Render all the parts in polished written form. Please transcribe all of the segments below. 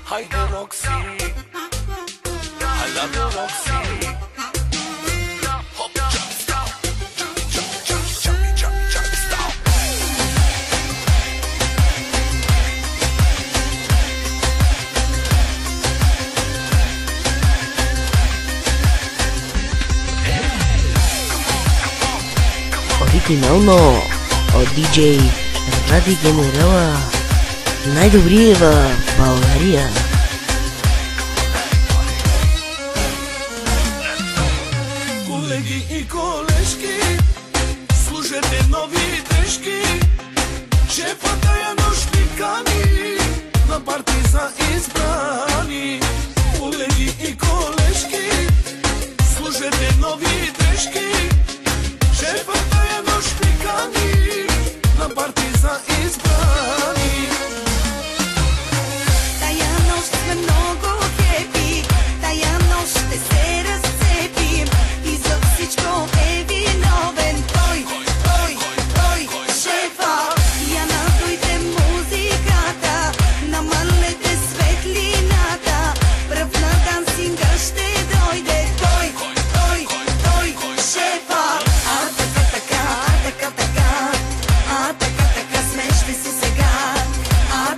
Хайде, Рокси, I love you, Рокси. Хоп, джамп, стайл, джамп, джамп, джамп, джамп, джамп, стайл. Оригинално от диджей Ради Генерала, най-добрия в България. Колеги и колежки, слушайте нови дрежки. Шефът тая нощ ни кани на парти за избрани. Колеги и колежки, слушайте нови дрежки. Шефът тая нощ ни кани на парти за избрани. Тая нощ сме много хепи, тая нощ ще се разцепим и за всичко е виновен той, шефа. Я надуйте музиката, намалете светлината, пръв на дансинга ще дойде той, шефа. А така, смеште си сега. А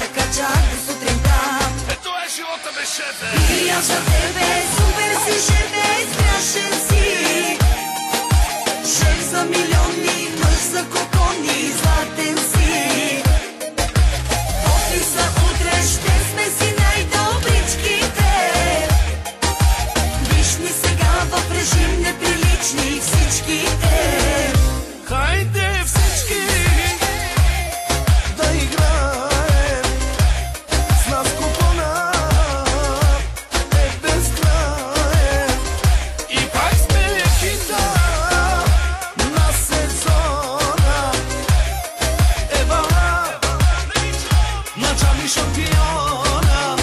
така, чак до сутринта. Ето е живота без шефе. И аз за тебе, супер си шефе, страшен си. Шеф за милиони, мъж за кокони, златен си. Офиса утре ще сме си най-добричките. Виж ни сега в режим неприлични всичките. Хайде всички да играем с нас, купона е безкраен. И пак сме хита на сезона. Ева на Джами шампиона.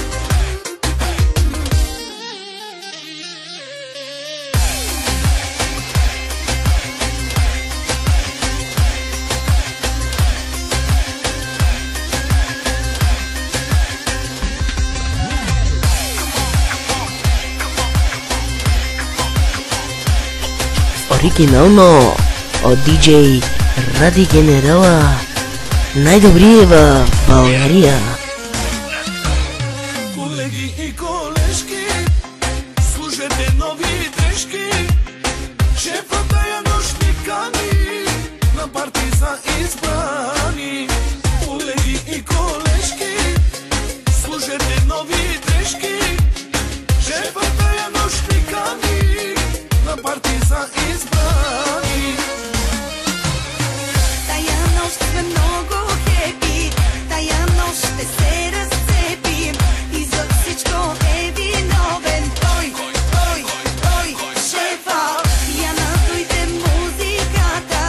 Оригинално от диджей Ради Генерала, най-добрия в България. Колеги и колежки, слушайте нови дрежки. Шефът тая нощ ни кани на парти за избрани. Колеги и колежки, слушайте нови дрежки. Шефът тая нощ ни кани на парти за избрани. Тая нощ сме много хепи, тая нощ ще се разцепим и за всичко е виновен той, шефа. Я надуйте музиката,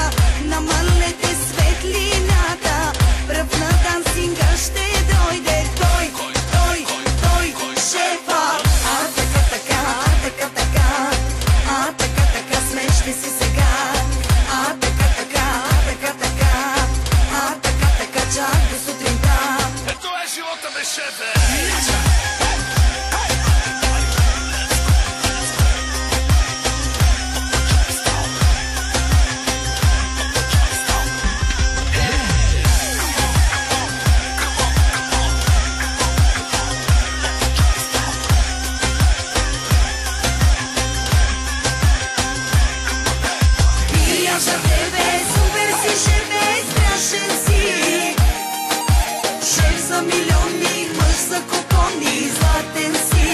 намалете светлината, пръв на дансинга ще дойде той, шефа. А така, смеште си сега. А така, чак до сутринта. Ето е живота без шефе. И аз за тебе, супер си шефе, страшен си. Шеф за милиони, мъж за купони, златен си.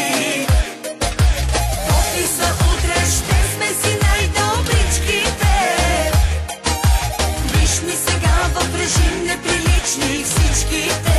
Офиса утре ще сме си най-добричките. Виж ни сега в режим неприлични всичките.